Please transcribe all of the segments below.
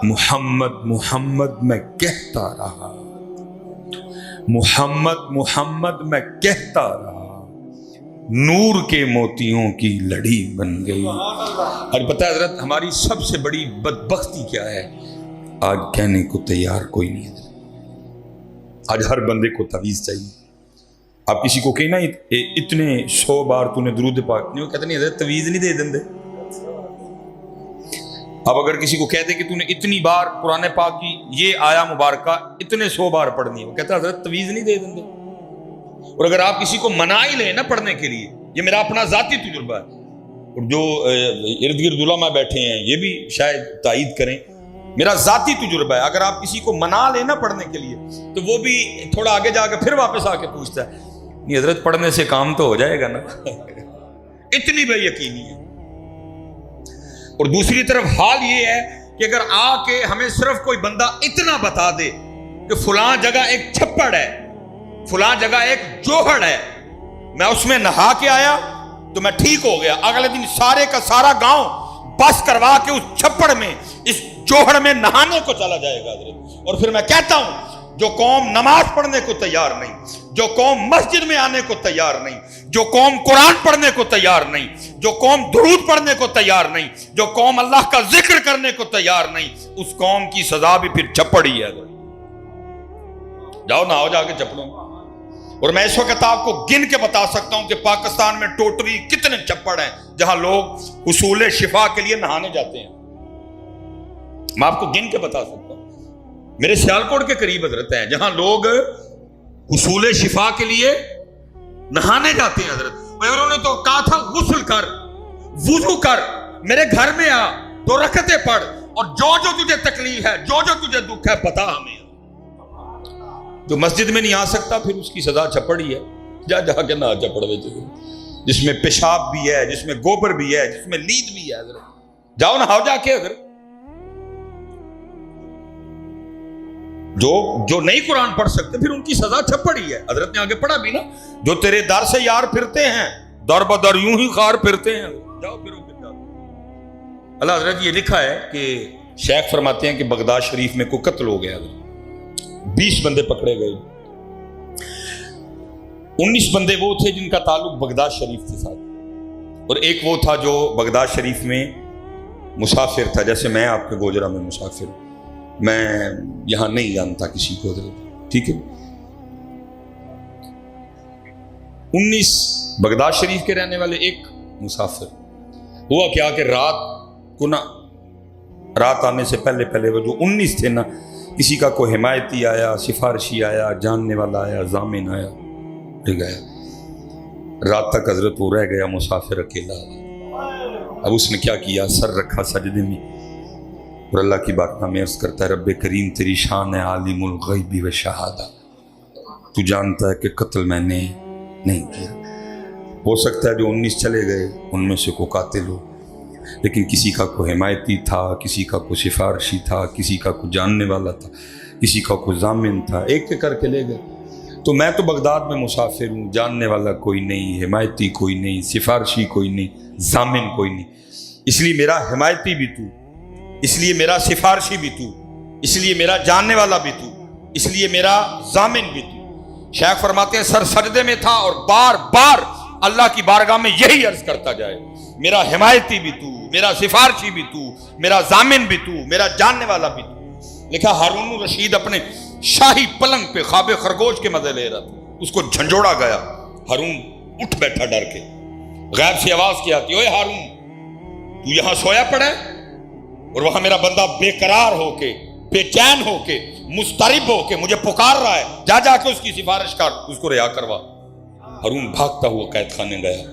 محمد محمد میں کہتا رہا، محمد محمد میں کہتا رہا، نور کے موتیوں کی لڑی بن گئی۔ اور پتہ ہے حضرت ہماری سب سے بڑی بدبختی کیا ہے؟ آج کہنے کو تیار کوئی نہیں ہے۔ آج ہر بندے کو تعویذ چاہیے۔ آپ کسی کو کہنا اتنے 100 بار تو نے درود پاک نہیں، وہ کہتے نہیں حضرت تعویذ نہیں دے دیں دے۔ اب اگر کسی کو کہہ دے کہ تو نے اتنی بار قرآن پاک کی یہ آیا مبارکہ اتنے 100 بار پڑھنی ہے، وہ کہتا ہے حضرت تعویذ نہیں دے دیں دے۔ اور اگر آپ کسی کو منا ہی لیں نا پڑھنے کے لیے، یہ میرا اپنا ذاتی تجربہ ہے، اور جو ارد گرد علماء بیٹھے ہیں یہ بھی شاید تائید کریں، میرا ذاتی تجربہ ہے، اگر آپ کسی کو منا لیں نا پڑھنے کے لیے تو وہ بھی تھوڑا آگے جا کے پھر واپس آ کے پوچھتا ہے نہیں حضرت پڑھنے سے کام تو ہو جائے گا نا۔ اتنی بے یقینی ہے۔ اور دوسری طرف حال یہ ہے کہ اگر آ کے ہمیں صرف کوئی بندہ اتنا بتا دے کہ فلاں جگہ ایک چھپڑ ہے، فلاں جگہ ایک جوہڑ ہے، میں اس میں نہا کے آیا تو میں ٹھیک ہو گیا، اگلے دن سارے کا سارا گاؤں بس کروا کے اس چھپڑ میں اس جوہڑ میں نہانے کو چلا جائے گا حضرت۔ اور پھر میں کہتا ہوں جو قوم نماز پڑھنے کو تیار نہیں، جو قوم مسجد میں آنے کو تیار نہیں، جو قوم قرآن پڑھنے کو تیار نہیں، جو قوم درود پڑھنے کو تیار نہیں، جو قوم اللہ کا ذکر کرنے کو تیار نہیں، اس قوم کی سزا بھی پھر چھپڑ ہی ہے۔ جاؤ نہ ہو جا کے چپڑوں۔ اور میں اس وقت آپ کو گن کے بتا سکتا ہوں کہ پاکستان میں ٹوٹلی کتنے چپڑ ہیں جہاں لوگ حصول شفا کے لیے نہانے جاتے ہیں۔ میں آپ کو گن کے بتا سکتا ہوں، میرے سیالکوٹ کے قریب حضرت ہیں جہاں لوگ حصول شفا کے لیے نہانے جاتے ہیں حضرت۔ انہوں نے تو کہا تھا غسل کر، وضو کر، میرے گھر میں آ، 2 رکعتیں پڑھ، اور جو جو تجھے تکلیف ہے، جو جو تجھے دکھ ہے بتا ہمیں۔ جو مسجد میں نہیں آ سکتا پھر اس کی سزا چھپڑ ہی ہے، جا جا کے نہ چھپڑ میں جس میں پیشاب بھی ہے، جس میں گوبر بھی ہے، جس میں لید بھی ہے حضرت، جاؤ نہ ہو جا کے۔ اگر جو نہیں قرآن پڑھ سکتے پھر ان کی سزا چھپڑ ہی ہے۔ حضرت نے آگے پڑھا بھی نا، جو تیرے در سے یار پھرتے ہیں در بدر یوں ہی خار پھرتے ہیں، جاؤ پھرو پھر جاؤ۔ اللہ حضرت یہ لکھا ہے کہ شیخ فرماتے ہیں کہ بغداد شریف میں کوئی قتل ہو گیا، 20 بندے پکڑے گئے، 19 بندے وہ تھے جن کا تعلق بغداد شریف کے ساتھ، اور ایک وہ تھا جو بغداد شریف میں مسافر تھا، جیسے میں آپ کے گوجرا میں مسافر ہوں، میں یہاں نہیں جانتا کسی کو حضرت، ٹھیک ہے۔ 19 بغداد شریف کے رہنے والے، ایک مسافر۔ ہوا کیا کہ رات آنے سے پہلے وہ جو 19 تھے نا، کسی کا کوئی حمایتی آیا، سفارشی آیا، جاننے والا آیا، ضامن آیا، گیا۔ رات تک حضرت وہ رہ گیا مسافر اکیلا۔ اب اس نے کیا کیا، سر رکھا سجدے میں اور اللہ کی بات میں عرض کرتا ہے رب کریم تیری شان ہے عالم الغیب و شہادہ، تو جانتا ہے کہ قتل میں نے نہیں کیا۔ ہو سکتا ہے جو 19 چلے گئے ان میں سے کوئی قاتل ہو، لیکن کسی کا کوئی حمایتی تھا، کسی کا کوئی سفارشی تھا، کسی کا کوئی جاننے والا تھا، کسی کا کوئی ضامن تھا، ایک کر کے لے گئے۔ تو میں تو بغداد میں مسافر ہوں، جاننے والا کوئی نہیں، حمایتی کوئی نہیں، سفارشی کوئی نہیں، ضامن کوئی نہیں، اس لیے میرا حمایتی بھی تو، اس لیے میرا سفارشی بھی تو، اس لیے میرا جاننے والا بھی تو، اس لیے میرا ضامن بھی تو۔ شیخ فرماتے ہیں سر سجدے میں تھا اور بار بار اللہ کی بارگاہ میں یہی عرض کرتا جائے میرا حمایتی بھی تو، میرا سفارشی بھی تو، میرا ضامن بھی تو، میرا جاننے والا بھی تو۔ لکھا ہارون الرشید اپنے شاہی پلنگ پہ خواب خرگوش کے مزے لے رہا تھا، اس کو جھنجھوڑا گیا، ہارون اٹھ بیٹھا ڈر کے، غیب سے آواز کی آتی، اوے ہارون تو یہاں سویا پڑا ہے اور وہاں میرا بندہ بے قرار ہو کے، بے چین ہو کے، مضطرب ہو کے مجھے پکار رہا ہے، جا جا کے اس کی سفارش کر، اس کو رہا کروا۔ ہارون بھاگتا ہوا قید خانے گیا،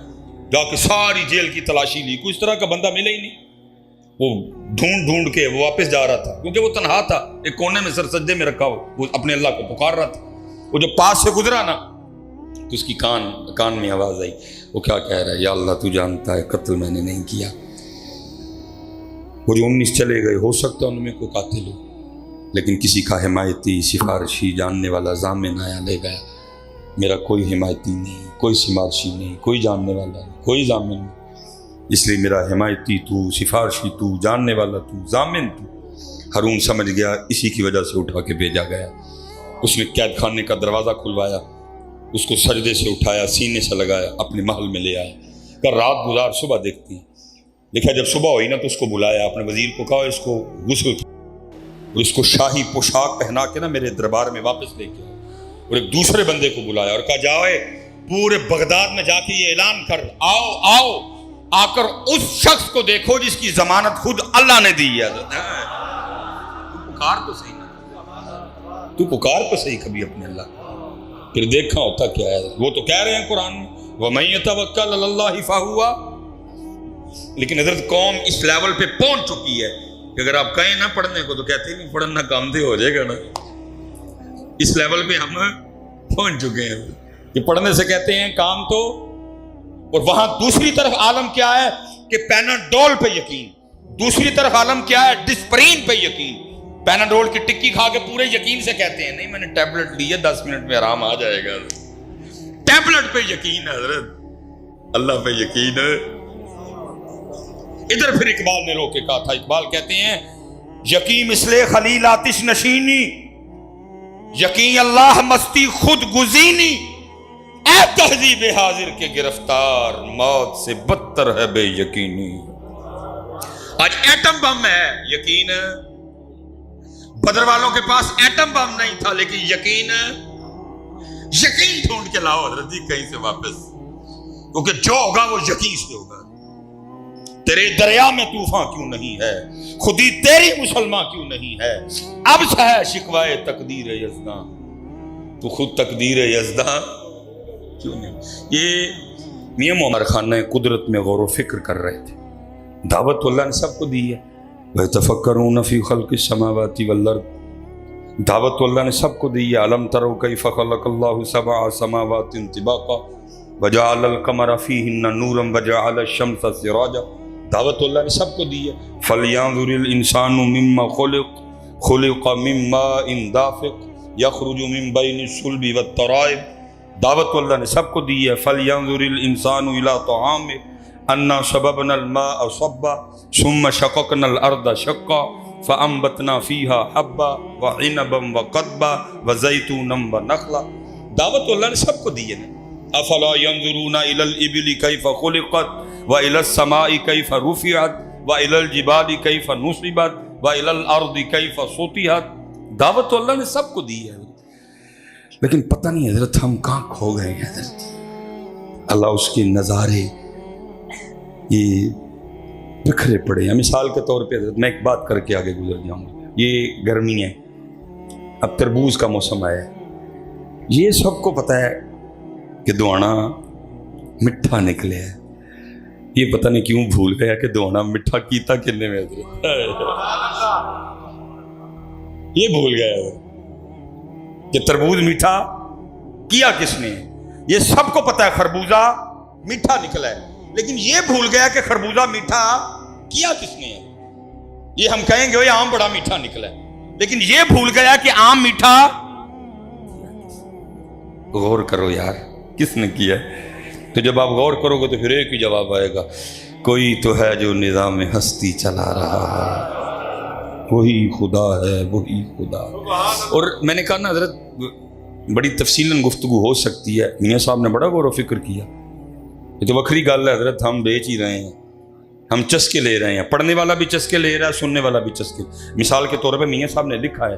جا کے ساری جیل کی تلاشی لی، کوئی اس طرح کا بندہ ملے ہی نہیں۔ وہ ڈھونڈ کے وہ واپس جا رہا تھا، کیونکہ وہ تنہا تھا، ایک کونے میں سر سجدے میں رکھا ہو، وہ اپنے اللہ کو پکار رہا تھا۔ وہ جو پاس سے گزرا نا تو اس کی کان میں آواز آئی، وہ کیا کہہ رہا ہے، یا اللہ تو جانتا ہے قتل میں نے نہیں کیا۔ وہ جو 19 چلے گئے، ہو سکتا ہے ان میں کوئی قاتل ہو، لیکن کسی کا حمایتی، سفارشی، جاننے والا، ضامن آیا لے گیا۔ میرا کوئی حمایتی نہیں، کوئی سفارشی نہیں، کوئی جاننے والا نہیں، کوئی ضامن نہیں، اس لیے میرا حمایتی تو، سفارشی تو، جاننے والا تو، ضامن تو، ہارون سمجھ گیا اسی کی وجہ سے اٹھا کے بھیجا گیا. اس نے قید خانے کا دروازہ کھلوایا, اس کو سجدے سے اٹھایا, سینے سے لگایا, اپنے محل میں لے آیا. کہ رات گزار صبح دیکھتی ہیں. دیکھا جب صبح ہوئی نا تو اس کو بلایا, اپنے وزیر کو کہا اس کو غسل اور اس کو شاہی پوشاک پہنا کے نا میرے دربار میں واپس لے کے آیا. اور ایک دوسرے بندے کو بلایا اور کہا جاؤ پورے بغداد میں جا کے یہ اعلان کر, آؤ آؤ آ کر اس شخص کو دیکھو جس کی ضمانت خود اللہ نے دی ہے. پکار تو صحیح نا, تو پکار تو صحیح کبھی اپنے اللہ. پھر دیکھا ہوتا کیا ہے. وہ تو کہہ رہے ہیں قرآن میں وَمَن يَتَوَكَّلْ عَلَى اللَّهِ فَهُوَ, لیکن حضرت قوم اس لیول پہ پہنچ چکی ہے کہ اگر آپ کہیں نہ پڑھنے کو تو کہتے ہیں نہیں پڑھنا کام دے ہو جائے گا نا. اس لیول پہ ہم پہنچ چکے ہیں کہ پڑھنے سے کہتے ہیں کام تو. اور وہاں دوسری طرف عالم کیا ہے کہ پیناڈول پہ یقین, دوسری طرف عالم کیا ہے ڈسپرین پہ یقین. پیناڈول کی ٹکی کھا کے پورے یقین سے کہتے ہیں نہیں میں نے ٹیبلٹ لی ہے 10 منٹ میں آرام آ جائے گا. ٹیبلٹ پہ یقین ہے حضرت, اللہ پہ یقین ہے. ادھر پھر اقبال نے رو کے کہا تھا, اقبال کہتے ہیں یقین مثل خلیل آتش نشینی, یقین اللہ مستی خود گزینی, اے تہذیب حاضر کے گرفتار موت سے بدتر ہے بے یقینی. آج ایٹم بم ہے یقین, بدر والوں کے پاس ایٹم بم نہیں تھا لیکن یقین ڈھونڈ کے لاؤ حضرت جی کہیں سے واپس, کیونکہ جو ہوگا وہ یقین سے ہوگا. تیرے دریا میں طوفان کیوں نہیں ہے, خودی تیری مسلمان کیوں نہیں ہے, اب ہے شکوائے تقدیر یزداں, تو خود تقدیر یزداں کیوں نہیں. یہ میاں عمر خان نے قدرت میں غور و فکر کر رہے تھے. دعوت تو اللہ نے سب کو دی ہے, وَيَتَفَكَّرُونَ فِي خَلْقِ السَّمَاوَاتِ وَالْأَرْضِ, دعوت تو اللہ نے سب کو دی ہے. أَلَمْ تَرَوْا كَيْفَ خَلَقَ اللَّهُ سَبْعَ سَمَاوَاتٍ طِبَاقًا وَجَعَلَ الْقَمَرَ فِيهِنَّ نُورًا وَجَعَلَ الشَّمْسَ سِرَاجًا. دعوت اللہ نے سب کو دی ہے. فَلْيَنظُرِ الْإِنسَانُ مِمَّا خُلِقَ مِن مَّاءٍ دَافِقٍ يَخْرُجُ مِن بَيْنِ الصُّلْبِ وَالتَّرَائِبِ. دعوت تو اللہ نے سب کو دی ہے. فَلْيَنظُرِ الْإِنسَانُ إِلَىٰ طَعَامِهِ أَنَّا صَبَبْنَا الْمَاءَ صَبًّا ثُمَّ شَقَقْنَا الْأَرْضَ شَقًّا فَأَنبَتْنَا فِيهَا حَبًّا وَعِنَبًا وَقَضْبًا وَزَيْتُونًا وَنَخْلًا. دعوت تو اللہ نے سب کو دی ہے. افلا ينظرون الى الابل كيف خلقت والى السماء كيف رفعت والى الجبال كيف نصبت والى الارض كيف سطحت. دعوت تو اللہ نے سب کو دی ہے, لیکن پتہ نہیں حضرت ہم کہاں کھو گئے ہیں حضرت. اللہ اس کے نظارے یہ بکھرے پڑے ہیں. مثال کے طور پہ حضرت میں ایک بات کر کے آگے گزر جاؤں گا. یہ گرمی ہے, اب تربوز کا موسم آیا ہے. یہ سب کو پتہ ہے کہ دوانا مٹھا نکلے ہے. یہ پتہ نہیں کیوں بھول گیا کہ دوانا مٹھا کیتا کنے میں حضرت, یہ بھول گیا کہ تربوز میٹھا کیا کس نے. یہ سب کو پتہ ہے خربوزہ میٹھا نکلا ہے, لیکن یہ بھول گیا کہ خربوزہ میٹھا کیا کس نے. یہ ہم کہیں گے آم بڑا میٹھا نکلا ہے, لیکن یہ بھول گیا کہ آم میٹھا. غور کرو یار کس نے کیا. تو جب آپ غور کرو گے تو پھر ایک ہی جواب آئے گا, کوئی تو ہے جو نظام ہستی چلا رہا ہے, وہی خدا ہے, وہی خدا. اور میں نے کہا نا حضرت بڑی تفصیلاً گفتگو ہو سکتی ہے. میاں صاحب نے بڑا غور و فکر کیا. یہ تو وکری گل ہے حضرت, ہم بیچ ہی رہے ہیں, ہم چسکے لے رہے ہیں. پڑھنے والا بھی چسکے لے رہا ہے, سننے والا بھی چسکے. مثال کے طور پہ میاں صاحب نے لکھا ہے,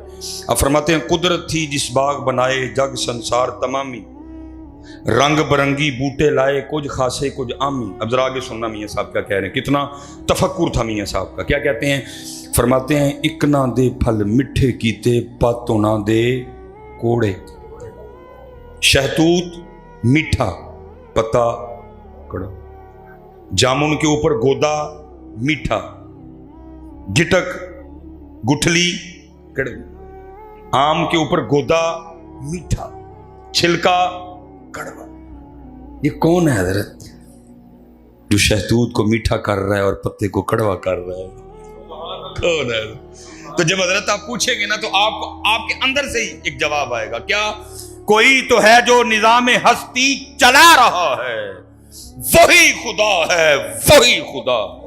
اب فرماتے ہیں قدرت تھی جس باغ بنائے جگ سنسار تمامی, رنگ برنگی بوٹے لائے کچھ خاصے کچھ عامی. اب ذرا آگے سننا میاں صاحب کیا کہہ رہے ہیں, کتنا تفکر تھا میاں صاحب کا. کیا کہتے ہیں, فرماتے ہیں ایک نہ دے پھل مٹھے کیتے پاتوں نہ دے کوڑے. شہتوت میٹھا پتا کڑا, جامن کے اوپر گودا میٹھا, گٹک گٹھلی کڑوی, آم کے اوپر گودا میٹھا, چھلکا کڑوا. یہ کون ہے حضرت جو شہتوت کو میٹھا کر رہا ہے اور پتے کو کڑوا کر رہا ہے؟ کون ہے؟ تو جب حضرت آپ پوچھیں گے نا تو آپ کے اندر سے ہی ایک جواب آئے گا, کیا کوئی تو ہے جو نظام ہستی چلا رہا ہے, وہی خدا ہے, وہی خدا ہے.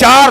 4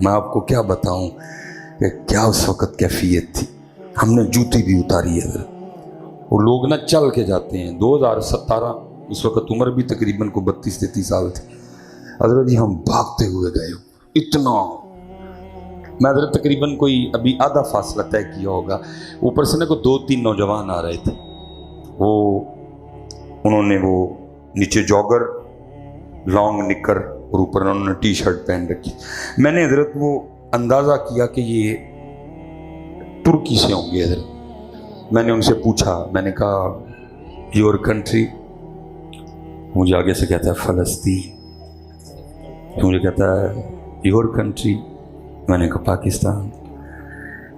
میں آپ کو کیا بتاؤں کہ کیا اس وقت کیفیت تھی. ہم نے جوتی بھی اتاری ہے حضرت. وہ لوگ نہ چل کے جاتے ہیں. 2017 اس وقت عمر بھی تقریباً کو 32-33 سال تھی حضرت جی. ہم بھاگتے ہوئے گئے اتنا. میں حضرت تقریباً کوئی ابھی آدھا فاصلہ طے کیا ہوگا. اوپر سے نا کوئی 2-3 نوجوان آ رہے تھے. انہوں نے وہ نیچے جاگر لانگ نکر اور اوپر انہوں نے ٹی شرٹ پہن رکھی. میں نے حضرت وہ اندازہ کیا کہ یہ ترکی سے ہوں گے حضرت. میں نے ان سے پوچھا, میں نے کہا یور کنٹری؟ مجھے آگے سے کہتا ہے فلسطین. مجھے کہتا ہے یور کنٹری؟ میں نے کہا پاکستان.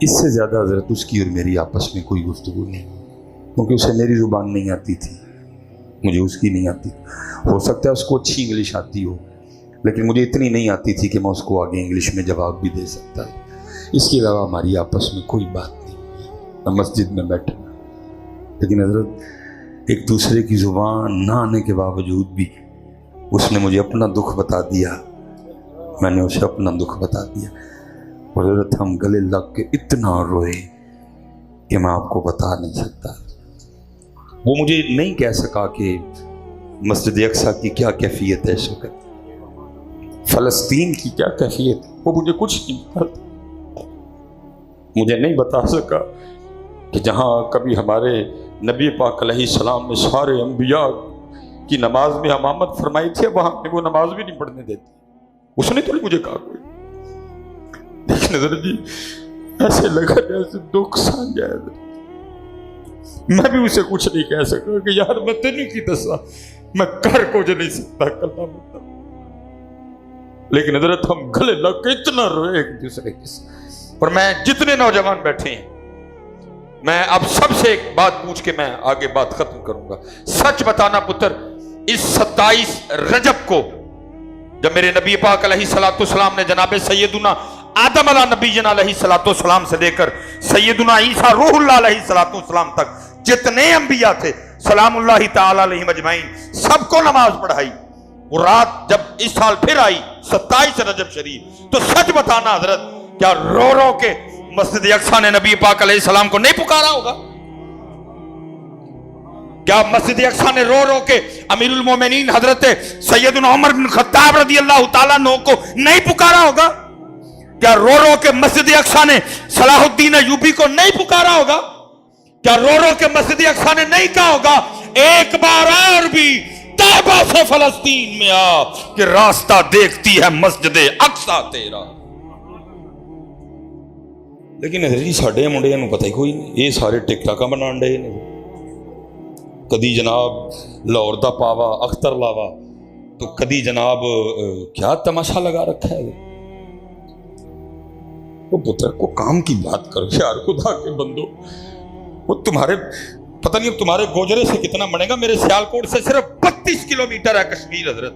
اس سے زیادہ حضرت اس کی اور میری آپس میں کوئی گفتگو نہیں, کیونکہ اسے میری زبان نہیں آتی تھی, مجھے اس کی نہیں آتی. ہو سکتا ہے اس کو اچھی انگلش آتی ہو, لیکن مجھے اتنی نہیں آتی تھی کہ میں اس کو آگے انگلش میں جواب بھی دے سکتا. اس کے علاوہ ہماری آپس میں کوئی بات نہیں. میں مسجد میں بیٹھا, لیکن حضرت ایک دوسرے کی زبان نہ آنے کے باوجود بھی اس نے مجھے اپنا دکھ بتا دیا, میں نے اسے اپنا دکھ بتا دیا. اور حضرت ہم گلے لگ کے اتنا روئے کہ میں آپ کو بتا نہیں سکتا. وہ مجھے نہیں کہہ سکا کہ مسجد اقصیٰ کی کیا کیفیت ہے اس وقت, فلسطین کی کیا کیفیت ہے, وہ مجھے کچھ نہیں بتا. مجھے نہیں بتا سکا کہ جہاں کبھی ہمارے نبی پاک علیہ السلام نے سارے انبیاء کی نماز میں امامت فرمائی تھی, وہاں پہ وہ نماز بھی نہیں پڑھنے دیتی. اس نے تو نہیں مجھے کہا کوئی. لیکن حضرت جی ایسے لگا جیسے دکھ سانجا ہے. میں بھی اسے کچھ نہیں کہہ سکا کہ یار میں تینوں کی دسا, میں کر کو جو نہیں سکتا کلمہ مطلب. لیکن حضرت ہم گلے لگ کے اتنا روئے ایک دوسرے کے ساتھ. اور میں جتنے نوجوان بیٹھے ہیں, میں اب سب سے ایک بات پوچھ کے میں آگے بات ختم کروں گا. سچ بتانا پتر, اس 27 رجب کو جب میرے نبی پاک علیہ السلام نے جناب سیدنا آدم علیہ نبی جنا علیہ السلام سے لے کر سیدنا عیسیٰ روح اللہ علیہ السلام تک جتنے انبیاء تھے سلام اللہ تعالی علیہم اجمعین, سب کو نماز پڑھائی. وہ رات جب اس سال پھر آئی 27 رجب شریف, تو سچ بتانا حضرت کیا رو رو کے مسجد اقصیٰ نے نبی پاک علیہ السلام کو نہیں پکارا ہوگا؟ کیا مسجد اقصیٰ نے رو رو کے امیر المومنین حضرت سیدنا عمر بن خطاب رضی اللہ تعالیٰ عنہ کو نہیں پکارا ہوگا؟ کیا رو رو کے مسجد اقصیٰ نے صلاح الدین ایوبی کو نہیں پکارا ہوگا؟ کیا رو رو کے مسجد اقصیٰ نے نہیں کہا ہوگا ایک بار اور بھی طیبہ سے فلسطین میں آ کہ راستہ دیکھتی ہے مسجد اقصیٰ تیرا؟ لیکن حضرت ساڈے منڈیاں نوں پتہ ہی کوئی نہیں, یہ سارے ٹک ٹاکاں بنان ڈے نے. کدی جناب لاہور دا پاوا اختر لاوا, تو کدی جناب کیا تماشا لگا رکھا ہے. وہ پتر کو کام کی بات کرو یار, خدا کے بندو. وہ تمہارے پتہ نہیں اب تمہارے گوجرے سے کتنا بنے گا, میرے سیالکوٹ سے صرف 32 کلومیٹر ہے کشمیر حضرت.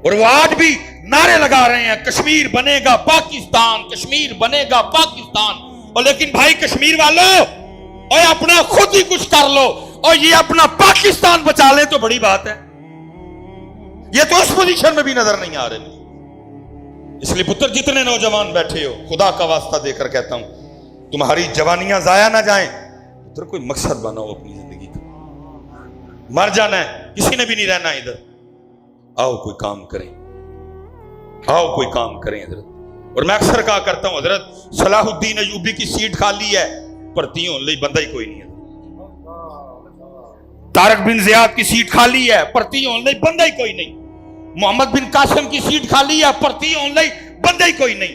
اور وہ آج بھی نعرے لگا رہے ہیں کشمیر بنے گا پاکستان, کشمیر بنے گا پاکستان. اور لیکن بھائی کشمیر والوں, اور اپنا خود ہی کچھ کر لو اور یہ اپنا پاکستان بچا لیں تو بڑی بات ہے. یہ تو اس پوزیشن میں بھی نظر نہیں آ رہے. اس لیے پتر جتنے نوجوان بیٹھے ہو, خدا کا واسطہ دے کر کہتا ہوں تمہاری جوانیاں ضائع نہ جائیں. پتر کوئی مقصد بناؤ اپنی زندگی کا. مر جانا ہے, کسی نے بھی نہیں رہنا ادھر. آؤ کوئی کام کریں, آؤ کوئی کام کریں حضرت. اور میں اکثر کہا کرتا ہوں حضرت صلاح الدین ایوبی کی سیٹ خالی ہے, پرتیوں لئی بندہ ہی کوئی نہیں ہے. طارق بن زیاد کی سیٹ خالی ہے, پرتیوں لئی بندہ ہی کوئی نہیں. محمد بن قاسم کی سیٹ خالی ہے, پرتیوں لئی بندہ ہی کوئی نہیں.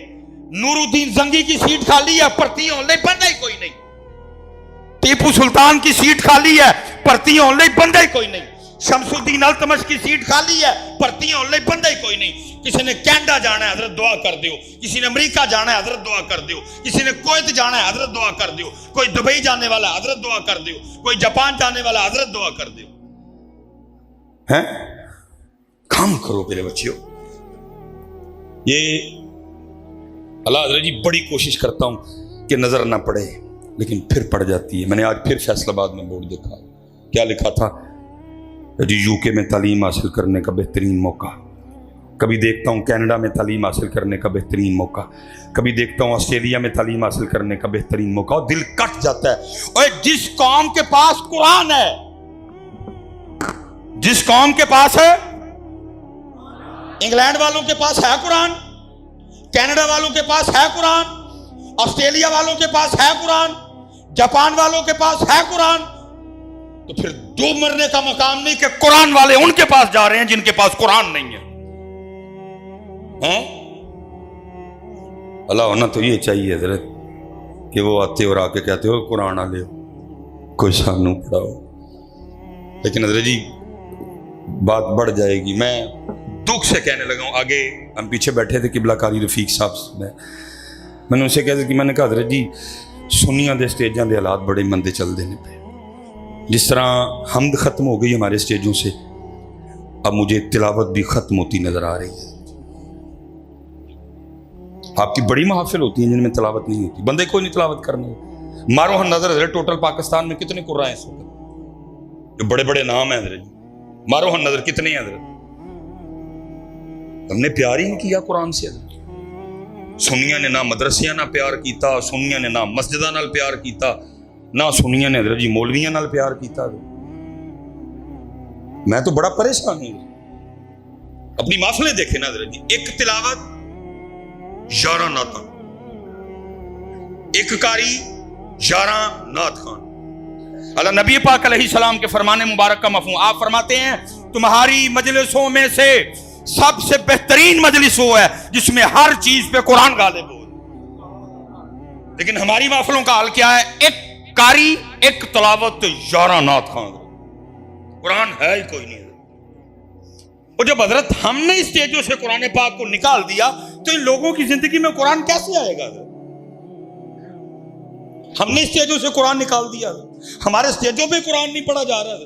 نور الدین زنگی کی سیٹ خالی ہے, پرتیوں لئی بندہ ہی کوئی نہیں. ٹیپو سلطان کی سیٹ خالی ہے, پرتیوں لئی بندہ ہی کوئی نہیں. شمس الدین التمش کی سیٹ خالی ہے, پرتیوں لئی بندہ ہی کوئی نہیں. کسی نے کینیڈا جانا ہے حضرت دعا کر دیو, کسی نے امریکہ جانا ہے حضرت دعا کر دیو, کسی نے کویت جانا ہے حضرت دعا کر دیو, کوئی دبئی جانے والا ہے حضرت دعا کر دیو, کوئی جاپان جانے والا حضرت دعا کر دیو. ہیں کام کرو میرے بچیوں. یہ اللہ حضرت جی بڑی کوشش کرتا ہوں کہ نظر نہ پڑے, لیکن پھر پڑ جاتی ہے. میں نے آج پھر فیصل آباد میں بورڈ دیکھا, کیا لکھا تھا, یو کے میں تعلیم حاصل کرنے کا بہترین موقع. کبھی دیکھتا ہوں کینیڈا میں تعلیم حاصل کرنے کا بہترین موقع، کبھی دیکھتا ہوں آسٹریلیا میں تعلیم حاصل کرنے کا بہترین موقع، اور دل کٹ جاتا ہے۔ اور جس قوم کے پاس قرآن ہے، جس قوم کے پاس ہے، انگلینڈ والوں کے پاس ہے قرآن، کینیڈا والوں کے پاس ہے قرآن، آسٹریلیا والوں کے پاس ہے قرآن، جاپان والوں کے پاس ہے قرآن، تو پھر دو مرنے کا مقام نہیں کہ قرآن والے ان کے پاس جا رہے ہیں جن کے پاس قرآن نہیں ہے۔ اللہ ہونا تو یہ چاہیے حضرت کہ وہ آتے اور آ کے کہتے ہو قرآن آ لے کوئی سانو پڑھاؤ، لیکن حضرت جی بات بڑھ جائے گی۔ میں دکھ سے کہنے لگا ہوں، آگے ہم پیچھے بیٹھے تھے قبلہ کاری رفیق صاحب میں نے اسے کہا کہ میں نے کہا حضرت جی سنیاں دے سٹیجاں دے حالات بڑے مندے چل دینے پہ، جس طرح حمد ختم ہو گئی ہمارے سٹیجوں سے، اب مجھے تلاوت بھی ختم ہوتی نظر آ رہی ہے۔ آپ کی بڑی محافل ہوتی ہیں جن میں تلاوت نہیں ہوتی، بندے کوئی نہیں تلاوت کرنے۔ مارو ہم نظر حضرت ٹوٹل پاکستان میں کتنے قرآن ہیں اس وقت جو بڑے بڑے نام ہیں حضرت، مارو ہم نظر کتنے ہیں حضرت؟ ہم نے پیار ہی نہیں کیا قرآن سے حضرت۔ سنیاں نے نہ مدرسیاں نہ پیار کیتا، سنیاں نے نہ مسجداں نال پیار کیتا، نہ سنیاں نے حضرت جی مولویاں نال پیار کیتا۔ میں تو بڑا پریشان ہوں، اپنی محفلیں دیکھیں نا حضرت جی، ایک تلاوت 11 نعتاں، ایک قاری 11 نعت خان۔ اللہ نبی پاک علیہ السلام کے فرمان مبارک کا مفہوم، آپ فرماتے ہیں تمہاری مجلسوں میں سے سب سے بہترین مجلس وہ ہے جس میں ہر چیز پہ قرآن غالب ہو۔ لیکن ہماری محفلوں کا حال کیا ہے؟ ایک قاری، ایک تلاوت، 11 نعت خان، قرآن ہے ہی کوئی نہیں۔ اور جب حضرت ہم نے اس اسٹیجوں سے قرآن پاک کو نکال دیا تو ان لوگوں کی زندگی میں قرآن کیسے آئے گا؟ ہم نے اسٹیجوں سے قرآن نکال دیا، ہمارے اسٹیجوں پہ قرآن نہیں پڑھا جا رہا۔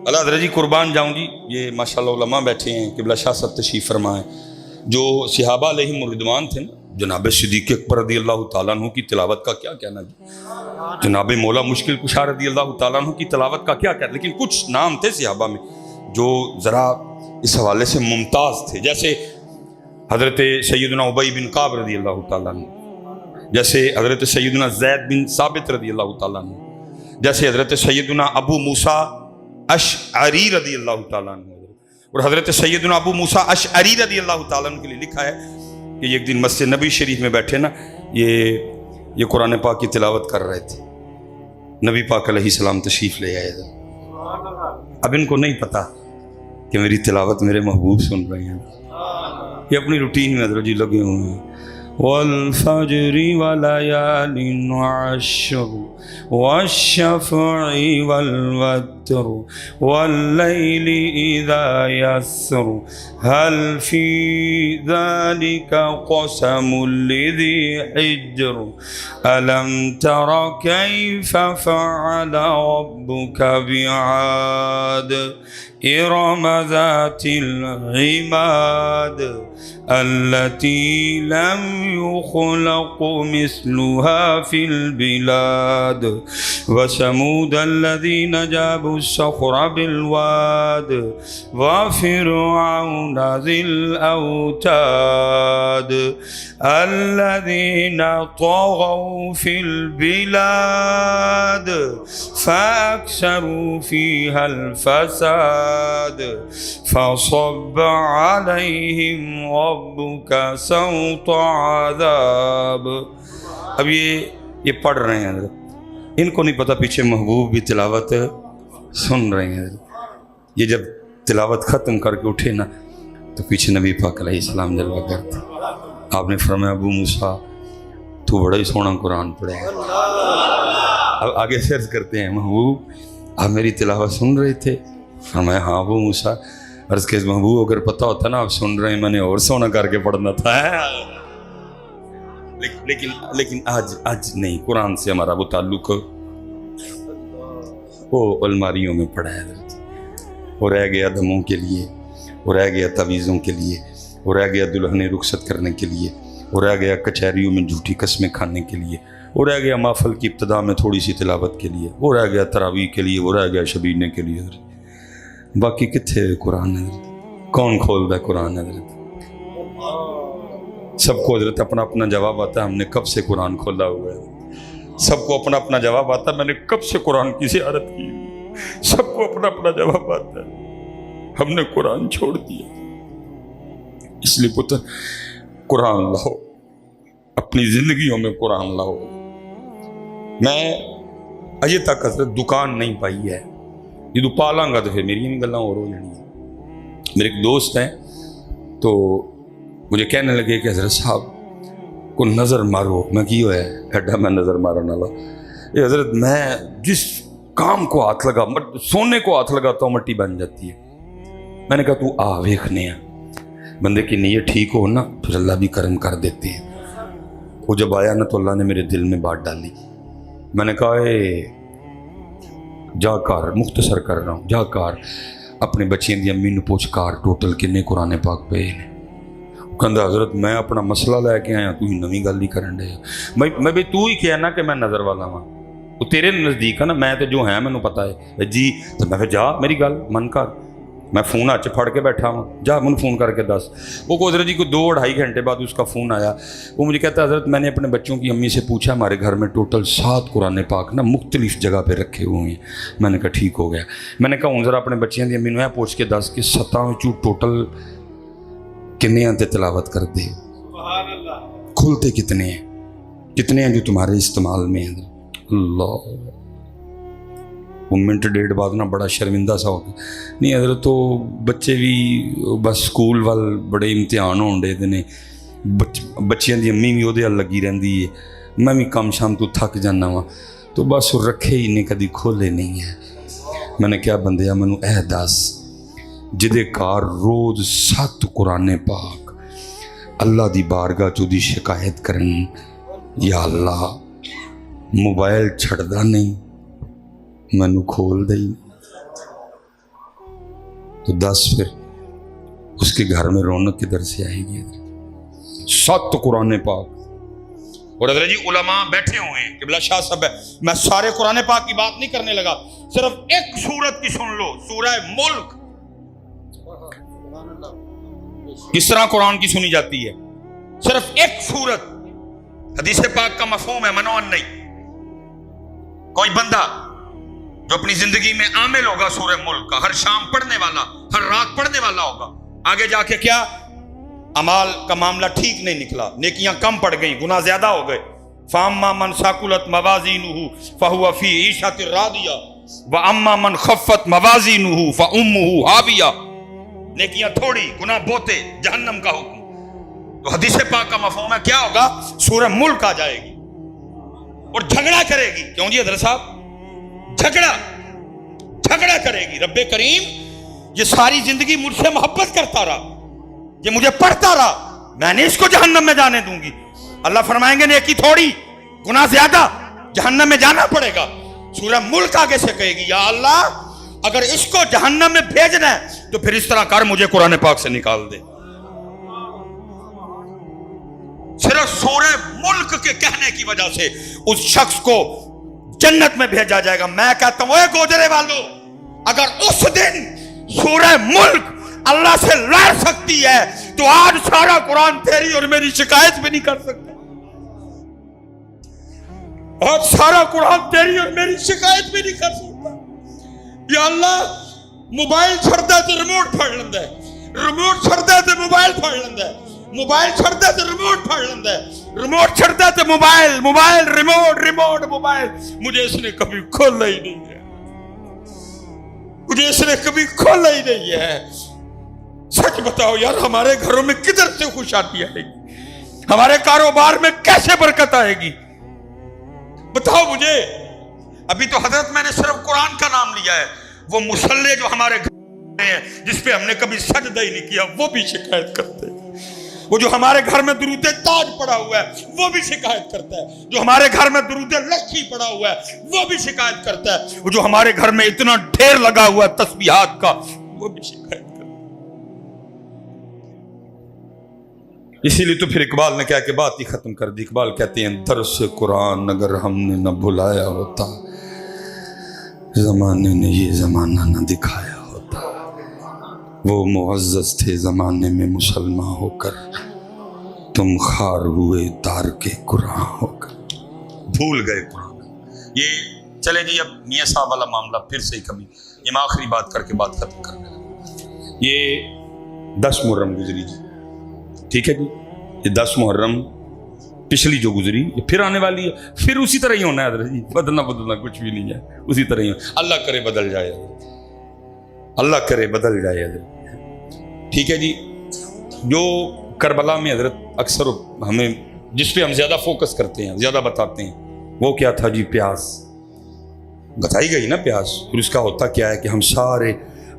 اللہ حضرت جی قربان جاؤں جی، یہ ماشاءاللہ علماء بیٹھے ہیں، قبلہ شاہ صاحب تشریف فرمائیں، جو صحابہ علیہم الرضوان تھے نا، جناب صدیق اکبر رضی اللہ تعالیٰ عنہ کی تلاوت کا کیا کہنا جی، جناب مولا مشکل کشا رضی اللہ تعالیٰ عنہ کی تلاوت کا کیا کہنا۔ لیکن کچھ نام تھے صحابہ میں جو ذرا اس حوالے سے ممتاز تھے، جیسے حضرت سیدنا ابی بن کعب رضی اللہ تعالیٰ عنہ، جیسے حضرت سیدنا زید بن ثابت رضی اللہ تعالیٰ عنہ، جیسے حضرت سیدنا ابو موسیٰ اشعری رضی اللہ تعالیٰ عنہ۔ اور حضرت سیدنا ابو موسیٰ اشعری رضی اللہ تعالیٰ عنہ کے لیے لکھا ہے کہ ایک دن مسجد نبی شریف میں بیٹھے نا، یہ قرآن پاک کی تلاوت کر رہے تھے، نبی پاک علیہ السلام تشریف لے آئے تھے۔ اب ان کو نہیں پتا کہ میری تلاوت میرے محبوب سن رہے ہیں، یہ اپنی روٹین میں حضرت جی لگے ہوئے ہیں۔ والفجر وليال عشر والشفع والوتر والليل إذا يسر هل في ذلك قسم لذي حجر ألم تر كيف فعل ربك بعاد إرم ذات العماد التي لم يخلق مثلها في البلاد وثمود الذين جابوا الصخر بالواد وفرعون ذي الأوتاد الذين طغوا في البلاد فأكثروا فيها الفساد فصب عليهم ربك سوط عذاب۔ اب یہ پڑھ رہے ہیں حضرت، ان کو نہیں پتا پیچھے محبوب بھی تلاوت سن رہے ہیں حضرت۔ یہ جب تلاوت ختم کر کے اٹھے نا تو پیچھے نبی پاک علیہ السلام جلوہ کرتے، آپ نے فرمایا ابو موسیٰ تو بڑا ہی سونا قرآن پڑھے ہے۔ اب آگے سرچ کرتے ہیں محبوب آپ میری تلاوت سن رہے تھے؟ فرمایا ہاں ابو موسیٰ۔ عرض کے محبوب اگر پتہ ہوتا نا آپ سن رہے ہیں میں نے اور سونا کر کے پڑھنا تھا، لیکن آج نہیں، قرآن سے ہمارا وہ تعلق وہ الماریوں میں پڑا ہے، وہ رہ گیا دموں کے لیے، وہ رہ گیا تعویذوں کے لیے، وہ رہ گیا دلہنیں رخصت کرنے کے لیے، وہ رہ گیا کچہریوں میں جھوٹی قسمیں کھانے کے لیے، وہ رہ گیا محفل کی ابتدا میں تھوڑی سی تلاوت کے لیے، وہ رہ گیا تراویح کے لیے، وہ رہ گیا شبینے کے لیے، باقی کتنے قرآن ہے۔ کون کھولتا ہے قرآن حضرت؟ سب کو حضرت اپنا اپنا جواب آتا ہے، ہم نے کب سے قرآن کھولا ہوا ہے. سب کو اپنا اپنا جواب آتا ہے، میں نے کب سے قرآن کی زیارت کی. سب کو اپنا اپنا جواب آتا ہے، ہم نے قرآن چھوڑ دیا. اس لیے پتر قرآن لاؤ، اپنی زندگیوں میں قرآن لاؤ. میں اجے تک حضرت دکان نہیں پائی ہے، جدو پا لاں گا تو پھر میری بھی گلاں اور ہو جانی. میرے ایک دوست ہیں تو مجھے کہنے لگے کہ حضرت صاحب کو نظر مارو. میں کی ہوا ہے ایڈا میں نظر مارنے والا؟ یہ حضرت میں جس کام کو ہاتھ لگا، سونے کو ہاتھ لگاتا ہوں مٹی بن جاتی ہے. میں نے کہا تو آ ویکھنے ہیں، بندے کی نیت ٹھیک ہو نا پھر اللہ بھی کرم کر دیتے ہیں. وہ جب آیا نا تو اللہ نے میرے دل میں بات ڈالی. میں نے کہا اے جا کر، مختصر کر رہا ہوں، جا کر اپنے بچیاں دی امی نو پوچھ کر ٹوٹل کنے قرآن پاک پہ. کہندا حضرت میں اپنا مسئلہ لے کے آیا، تو ہی نویں گل ہی کرن دے. میں بھی تو ہی کہیا نا کہ میں نظر والا ہاں، وہ تیرے نزدیک ہے نا، میں تو جو ہے مینوں پتا ہے جی. تو میں جا میری گل من کر، میں فون ہاتھ پھڑ کے بیٹھا ہوں، جا مجھے فون کر کے دس. وہ کو حضرت جی کو 2-2.5 گھنٹے بعد اس کا فون آیا. وہ مجھے کہتا ہے حضرت میں نے اپنے بچوں کی امی سے پوچھا، ہمارے گھر میں ٹوٹل 7 قرآن پاک نا مختلف جگہ پہ رکھے ہوئے ہیں. میں نے کہا ٹھیک ہو گیا. میں نے کہا ہوں ذرا اپنے بچیاں دی امی نو پوچھ کے دس کہ 7 ٹوٹل کنے تے تلاوت کر دے، کھلتے کتنے ہیں جو تمہارے استعمال میں ہیں. اللہ، وہ منٹ ڈیڑھ بعد نا بڑا شرمندہ سا ہو گیا. نہیں حضرت تو بچے بھی بس سکول وال بڑے امتحان ہون دے نے، بچیاں دی امی بھی وہ لگی رہندی ہے، میں بھی کم شام تو تھک جانا وا، تو بس وہ رکھے ہی نہیں، کدی کھولے نہیں ہے. میں نے کیا بندیا مینوں اے دس جدے کار روز 7 قرآن پاک اللہ دی بارگاہ چو دی شکایت کرن، یا اللہ موبائل چھڑدا نہیں، مینوں کھول دئی، تو دس پھر اس کے گھر میں رونق کدھر سے آئے گی؟ 7 قرآن پاک. اور حضرت جی علماء بیٹھے ہوئے ہیں، قبلہ شاہ صاحب ہے، میں سارے قرآن پاک کی بات نہیں کرنے لگا، صرف ایک سورت کی سن لو، سورہ ملک. کس طرح قرآن کی سنی جاتی ہے؟ صرف ایک سورت. حدیث پاک کا مفہوم ہے، منوان نہیں. کوئی بندہ جو اپنی زندگی میں عامل ہوگا سورہ ملک کا، ہر شام پڑھنے والا، ہر رات پڑھنے والا ہوگا، آگے جا کے کیا اعمال کا معاملہ ٹھیک نہیں نکلا، نیکیاں کم پڑ گئیں، گناہ زیادہ ہو گئے. فَأَمَّا مَنْ ثَقُلَتْ مَوَازِينُهُ فَهُوَ فِي عِيشَةٍ رَاضِيَةٍ وَأَمَّا مَنْ خَفَّتْ مَوَازِينُهُ فَأُمُّهُ هَاوِيَةٌ. نیکیاں تھوڑی، گناہ بہتے، جہنم کا حکم. تو حدیث پاک کا مفہوم ہے کیا ہوگا؟ سورہ ملک آ جائے گی اور جھگڑا کرے گی. کیوں جی حضرت صاحب؟ جھگڑا کرے گی. رب کریم یہ ساری زندگی مجھ سے محبت کرتا رہا، یہ مجھے پڑھتا رہا، میں نے اس کو جہنم میں جانے دوں گی. اللہ فرمائیں گے نیکی تھوڑی، گناہ زیادہ، جہنم میں جانا پڑے گا. سورہ ملک آگے سے کہے گی یا اللہ اگر اس کو جہنم میں بھیجنا ہے تو پھر اس طرح کر، مجھے قرآن پاک سے نکال دے. صرف سورہ ملک کے کہنے کی وجہ سے اس شخص کو جنت میں بھیجا جائے گا. میں کہتا ہوں اے گوجرے والو، اگر اس دن سورہ ملک اللہ سے لڑ سکتی ہے تو آج سارا قرآن تیری اور میری شکایت بھی نہیں کر سکتا. آج سارا قرآن تیری اور میری شکایت بھی نہیں کر سکتا. یا اللہ موبائل چھڑتا ہے تو ریموٹ پھڑ لیندہ ہے، ریموٹ چھڑتا ہے تو موبائل پھڑ لیندہ ہے، موبائل چھڑتا ہے تو ریموٹ پھڑ لیندہ ہے، ریموٹ چھڑتا ہے تو موبائل ریموٹ موبائل. مجھے اس نے کبھی کھولا ہی نہیں ہے، مجھے اس نے کبھی کھولا ہی نہیں ہے. سچ بتاؤ یار، ہمارے گھروں میں کدھر سے خوشحالی آئے گی؟ ہمارے کاروبار میں کیسے برکت آئے گی؟ بتاؤ مجھے. ابھی تو حضرت میں نے صرف قرآن کا نام لیا ہے، وہ مصلے جو ہمارے گھر میں ہیں جس پہ ہم نے کبھی سجدہ ہی نہیں کیا وہ بھی شکایت کرتے ہیں. وہ جو ہمارے گھر میں درود تاج پڑا ہوا ہے وہ بھی شکایت کرتا ہے. جو ہمارے گھر میں درود لکھی پڑا ہوا ہے وہ بھی شکایت کرتا ہے. وہ جو ہمارے گھر میں اتنا ڈھیر لگا ہوا ہے تسبیحات کا وہ بھی شکایت کرتا ہے. اسی لیے تو پھر اقبال نے کیا کہ بات ہی ختم کر دی. اقبال کہتے ہیں درس قرآن اگر ہم نے نہ بھلایا ہوتا، زمانے نے یہ زمانہ نہ دکھایا ہوتا. وہ معزز تھے زمانے میں مسلمان ہو کر، تم خار ہوئے دار کے قرآن ہو کر۔ بھول گئے قرآن۔ یہ چلے جی، اب میاں صاحب والا معاملہ پھر سے کبھی، یہ میں آخری بات کر کے بات ختم کر رہا ہوں۔ یہ 10 محرم گزری جی، ٹھیک ہے جی، یہ 10 محرم پچھلی جو گزری یہ پھر آنے والی ہے، پھر اسی طرح ہی ہونا ہے حضرت جی، بدلنا کچھ بھی نہیں ہے، اسی طرح ہی اللہ کرے بدل جائے، اللہ کرے بدل جائے حضرت، ٹھیک ہے جی۔ جو کربلا میں حضرت اکثر ہمیں جس پہ ہم زیادہ فوکس کرتے ہیں، زیادہ بتاتے ہیں، وہ کیا تھا جی؟ پیاس بتائی گئی نا، پیاس۔ پھر اس کا ہوتا کیا ہے کہ ہم سارے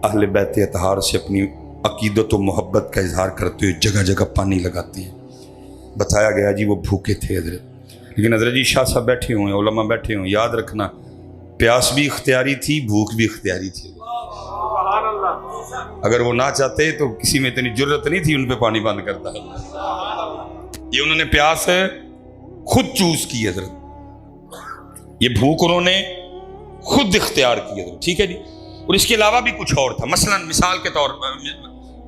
اہل بیت اطہار سے اپنی عقیدت و محبت کا اظہار کرتے ہوئے جگہ جگہ پانی لگاتے ہیں۔ بتایا گیا جی وہ بھوکے تھے حضرت، لیکن حضرت جی شاہ صاحب بیٹھے ہوئے، علماء بیٹھے ہوئے، یاد رکھنا پیاس بھی اختیاری تھی، بھوک بھی اختیاری تھی۔ اگر وہ نہ چاہتے تو کسی میں اتنی جرت نہیں تھی ان پہ پانی بند کرتا۔ یہ انہوں نے پیاس خود چوز کی حضرت، یہ بھوک انہوں نے خود اختیار کی حضرت، ٹھیک ہے جی۔ اور اس کے علاوہ بھی کچھ اور تھا، مثلا مثال کے طور پر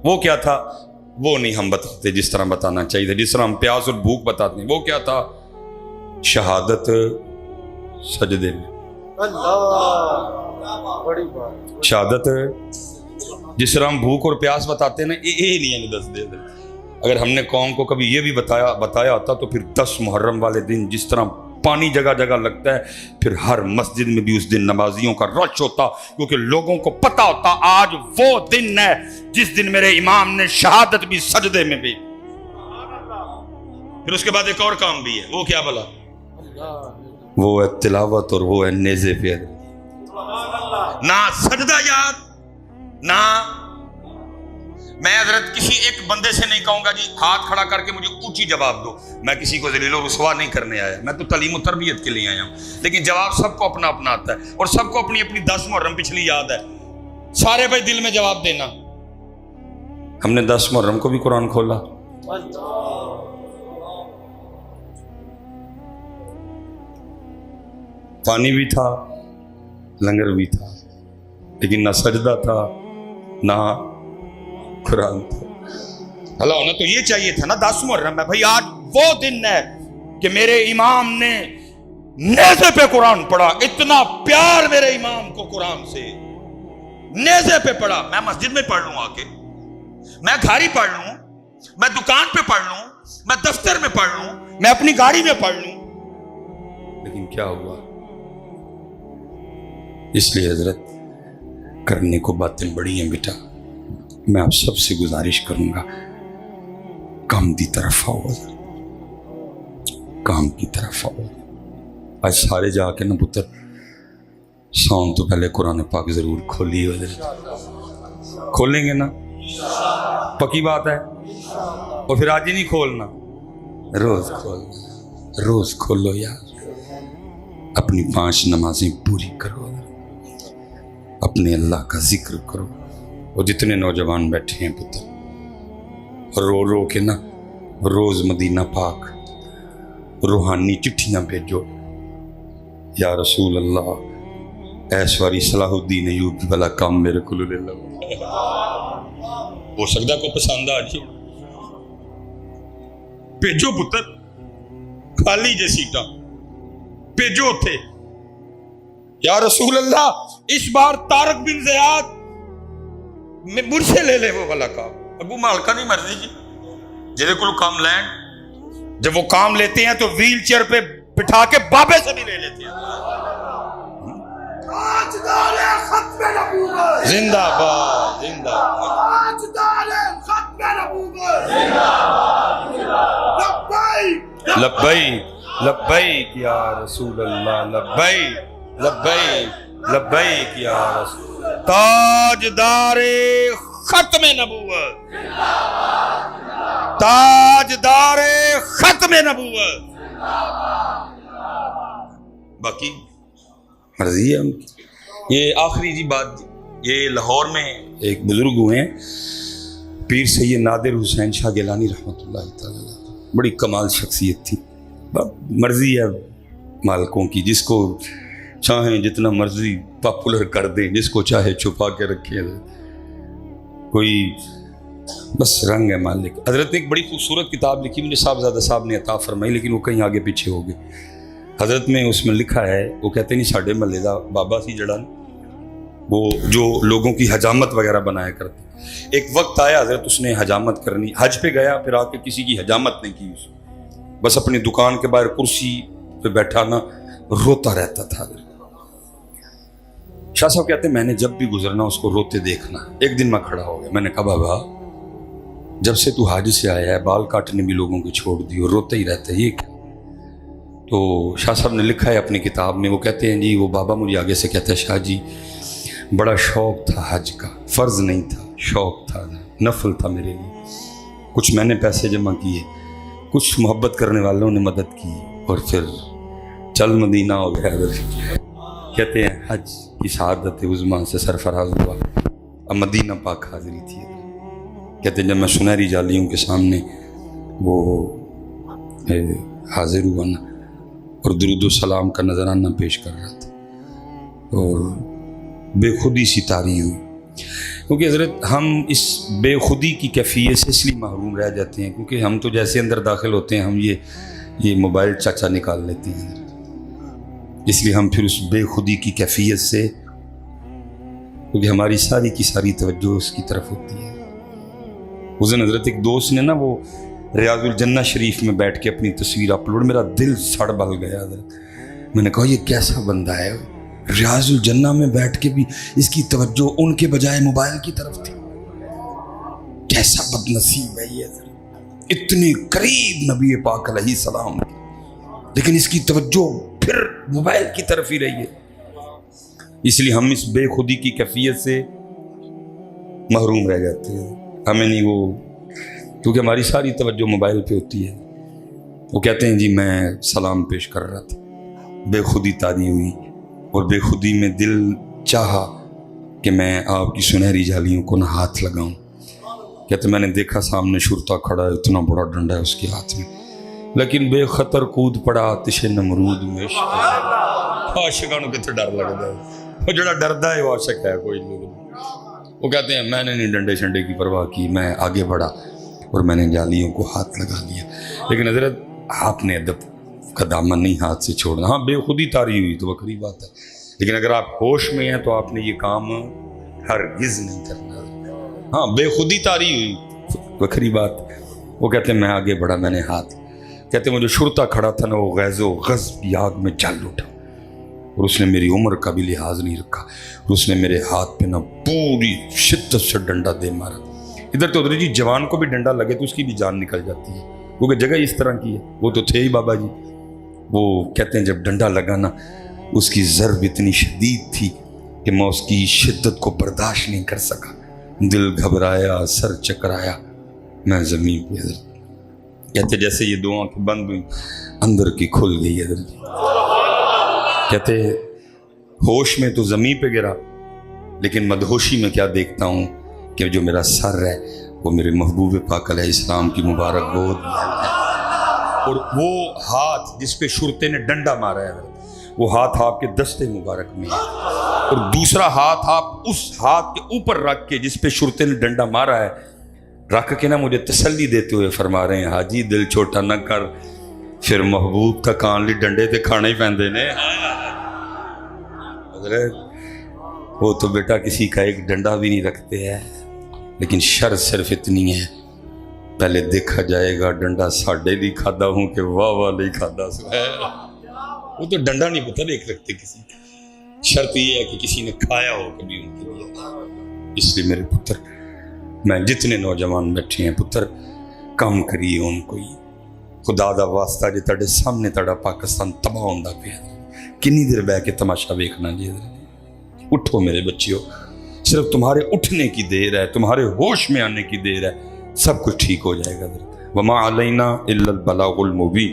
وہ کیا تھا وہ نہیں ہم بتاتے جس طرح بتانا چاہیے تھا، جس طرح ہم پیاس اور بھوک بتاتے ہیں۔ وہ کیا تھا؟ شہادت سجدے میں، شہادت جس طرح ہم بھوک اور پیاس بتاتے ہیں نا، یہ نہیں ہمیں دس دے۔ اگر ہم نے قوم کو کبھی یہ بھی بتایا ہوتا تو پھر 10 محرم والے دن جس طرح پانی جگہ جگہ لگتا ہے، پھر ہر مسجد میں بھی اس دن نمازیوں کا رش ہوتا، کیونکہ لوگوں کو پتا ہوتا آج وہ دن ہے جس دن میرے امام نے شہادت بھی سجدے میں بھی۔ پھر اس کے بعد ایک اور کام بھی ہے، وہ کیا بلا؟ وہ ہے تلاوت، اور وہ ہے نیزے پہ۔ نہ سجدہ یاد، نہ میں حضرت کسی ایک بندے سے نہیں کہوں گا جی ہاتھ کھڑا کر کے مجھے اونچی جواب دو، میں کسی کو ذلیل و رسوا نہیں کرنے آیا، میں تو تعلیم و تربیت کے لیے آیا ہوں، لیکن جواب سب کو اپنا اپنا آتا ہے، اور سب کو اپنی اپنی 10 محرم پچھلی یاد ہے، سارے بھائی دل میں جواب دینا۔ ہم نے 10 محرم کو بھی قرآن کھولا، پانی بھی تھا، لنگر بھی تھا، لیکن نہ سجدہ تھا نہ قرآن تھا۔ اللہ ہونا تو یہ چاہیے تھا نا 10 محرم ہے بھائی، آج وہ دن ہے کہ میرے امام نے نیزے پہ قرآن پڑھا، اتنا پیار میرے امام کو قرآن سے، نیزے پہ پڑھا۔ میں مسجد میں پڑھ لوں، آ کے میں گھر ہی پڑھ لوں، میں دکان پہ پڑھ لوں، میں دفتر میں پڑھ لوں، میں اپنی گاڑی میں پڑھ لوں، لیکن کیا ہوا؟ اس لیے حضرت کرنے کو باتیں بڑی ہیں بیٹا، میں آپ سب سے گزارش کروں گا کام کی طرف آؤ، کام کی طرف آؤ۔ آج سارے جا کے نا پتر سون تو پہلے قرآن پاک ضرور کھولی ہو، کھولیں گے نا، پکی بات ہے، اور پھر آج ہی نہیں کھولنا، روز کھولنا، روز کھولو یار، اپنی 5 نمازیں پوری کرو، اپنے اللہ کا ذکر کرو۔ اور جتنے نوجوان بیٹھے ہیں پتر، اور رو رو کے نا روز مدینہ پاک روحانی چٹھیاں بھیجو، یا رسول اللہ ایشواری صلاح الدین ایوبی والا کام میرے کو لے لو، ہو سکتا کو پسند آ جی، بھیجو پتر، خالی جے سیٹاں بھیجو تھے، یا رسول اللہ اس بار طارق بن زیاد مجھ سے لے لے وہ والا کام۔ ابو مالکہ نہیں مرضی جی، جنہیں کو کام لین، جب وہ کام لیتے ہیں تو ویل چیئر پہ بٹھا کے بابے سے بھی لے لیتے ہیں۔ زندہ باد، زندہ باد، لبیک لبیک یا رسول اللہ، لبیک لبیک لبیک یا رسول، تاجدار ختم نبوت، تاجدار ختم نبوت۔ باقی مرضی ہے ان کی۔ یہ آخری جی بات، یہ لاہور میں ایک بزرگ ہوئے ہیں پیر سید نادر حسین شاہ گیلانی رحمۃ اللہ تعالی، بڑی کمال شخصیت تھی۔ مرضی ہے مالکوں کی، جس کو چاہیں جتنا مرضی پاپولر کر دیں، جس کو چاہے چھپا کے رکھیں۔ کوئی بس رنگ ہے مالک. حضرت نے ایک بڑی خوبصورت کتاب لکھی مجھے صاحبزادہ صاحب نے عطا فرمائی، لیکن وہ کہیں آگے پیچھے ہو گئے. حضرت میں اس میں لکھا ہے، وہ کہتے نہیں ساڈے محلے دا بابا سی جڑا وہ جو لوگوں کی حجامت وغیرہ بنایا کرتا. ایک وقت آیا حضرت اس نے حجامت کرنی، حج پہ گیا، پھر آ کے کسی کی حجامت نہیں کی، اس بس اپنی دکان کے باہر کرسی پہ بیٹھا نا روتا رہتا تھا. شاہ صاحب کہتے ہیں میں نے جب بھی گزرنا اس کو روتے دیکھنا. ایک دن میں کھڑا ہو گیا، میں نے کہا بابا جب سے تو حج سے آیا ہے بال کاٹنے بھی لوگوں کو چھوڑ دی اور روتا ہی رہتا ہے، یہ کیا؟ تو شاہ صاحب نے لکھا ہے اپنی کتاب میں، وہ کہتے ہیں جی وہ بابا مجھے آگے سے کہتا ہے شاہ جی بڑا شوق تھا حج کا، فرض نہیں تھا، شوق تھا، نفل تھا میرے لیے. کچھ میں نے پیسے جمع کیے، کچھ محبت کرنے والوں نے مدد کی، اور پھر چل مدینہ ہو گیا. کہتے ہیں حج کی سعادت عظمیٰ سے سرفراز ہوا، اب مدینہ پاک حاضری تھی. کہتے ہیں جب میں سنہری جالیوں کے سامنے وہ حاضر ہوا نا اور درود و سلام کا نذرانہ پیش کر رہا تھا، اور بے خودی سی طاری ہوئی. کیونکہ حضرت ہم اس بے خودی کی کیفیت سے اس لیے محروم رہ جاتے ہیں کیونکہ ہم تو جیسے اندر داخل ہوتے ہیں ہم یہ موبائل چاچا نکال لیتے ہیں، اس لیے ہم پھر اس بے خودی کی کیفیت سے، کیونکہ ہماری ساری کی ساری توجہ اس کی طرف ہوتی ہے. اس دن حضرت ایک دوست نے نا وہ ریاض الجنہ شریف میں بیٹھ کے اپنی تصویر اپلوڈ، میرا دل سڑ بل گیا حضرت. میں نے کہا یہ کیسا بندہ ہے، ریاض الجنہ میں بیٹھ کے بھی اس کی توجہ ان کے بجائے موبائل کی طرف تھی. کیسا بد نصیب ہے یہ حضرت، اتنے قریب نبی پاک علیہ السلام لیکن اس کی توجہ پھر موبائل کی طرف ہی رہی ہے. اس لیے ہم اس بے خودی کی کیفیت سے محروم رہ جاتے ہیں. ہمیں نہیں وہ، کیونکہ ہماری ساری توجہ موبائل پہ ہوتی ہے. وہ کہتے ہیں جی میں سلام پیش کر رہا تھا، بے خودی طاری ہوئی اور بے خودی میں دل چاہا کہ میں آپ کی سنہری جالیوں کو نہ ہاتھ لگاؤں. کہتے میں نے دیکھا سامنے شرطا کھڑا ہے، اتنا بڑا ڈنڈا ہے اس کے ہاتھ میں، لیکن بے خطر کود پڑا آتش نمرود میں. عاشقانوں کتنے ڈر لگتا ہے، وہ جڑا ڈردا ہے وہ عاشق ہے کوئی نہیں. وہ کہتے ہیں میں نے نہیں ڈنڈے شنڈے کی پرواہ کی، میں آگے بڑھا اور میں نے جالیوں کو ہاتھ لگا لیا. لیکن حضرت آپ نے ادب کا دامن نہیں ہاتھ سے چھوڑنا. ہاں بے خودی طاری ہوئی تو بکری بات ہے، لیکن اگر آپ ہوش میں ہیں تو آپ نے یہ کام ہرگز نہیں کرنا. ہاں بے خودی طاری ہوئی بکری بات. وہ کہتے ہیں میں آگے بڑھا، میں نے ہاتھ، کہتے ہیں مجھے شرطا کھڑا تھا نا وہ غیظ و غضب کی آگ میں جل اٹھا اور اس نے میری عمر کا بھی لحاظ نہیں رکھا اور اس نے میرے ہاتھ پہ نا پوری شدت سے ڈنڈا دے مارا. ادھر تو ادھر جی جوان کو بھی ڈنڈا لگے تو اس کی بھی جان نکل جاتی ہے کیونکہ جگہ اس طرح کی ہے. وہ تو تھے ہی بابا جی. وہ کہتے ہیں جب ڈنڈا لگا نا اس کی ضرب اتنی شدید تھی کہ میں اس کی شدت کو برداشت نہیں کر سکا. دل گھبرایا، سر چکرایا، میں زمین پہ حضرت. کہتے جیسے یہ دو آنکھیں بند ہوئی اندر کی کھل گئی حضرت. کہتے ہوش میں تو زمین پہ گرا لیکن مدہوشی میں کیا دیکھتا ہوں کہ جو میرا سر ہے وہ میرے محبوب پاک علیہ السلام کی مبارک گود میں ہے، اور وہ ہاتھ جس پہ شرطے نے ڈنڈا مارا ہے وہ ہاتھ آپ کے دستے مبارک میں ہے، اور دوسرا ہاتھ آپ اس ہاتھ کے اوپر رکھ کے جس پہ شرطے نے ڈنڈا مارا ہے رکھ کے نا مجھے تسلی دیتے ہوئے فرما رہے ہیں حاجی دل چھوٹا نہ کر، پھر محبوب کا کان لی ڈنڈے تے کھانے ہی پیندے نے. وہ تو بیٹا کسی کا ایک ڈنڈا بھی نہیں رکھتے ہیں، لیکن شر صرف اتنی ہے پہلے دیکھا جائے گا ڈنڈا ساڑھے لی کھادا ہوں کہ واہ واہ لی کھادا سو ہے. وہ تو ڈنڈا نہیں پتہ دیکھ رکھتے کسی کا، شرط یہ ہے کہ کسی نے کھایا ہو کبھی ان کے لیے. اس لیے میرے پتر، میں جتنے نوجوان بیٹھے ہیں پتر کم کریے ان کو ہی خدا دا واسطہ جی تڑے سامنے تڑا پاکستان تباہ ہوندہ پہ کنی دیر بہ کے تماشا دیکھنا جی. اٹھو میرے بچیوں، صرف تمہارے اٹھنے کی دیر ہے، تمہارے ہوش میں آنے کی دیر ہے، سب کچھ ٹھیک ہو جائے گا. وما علینا الا البلاغ المبین.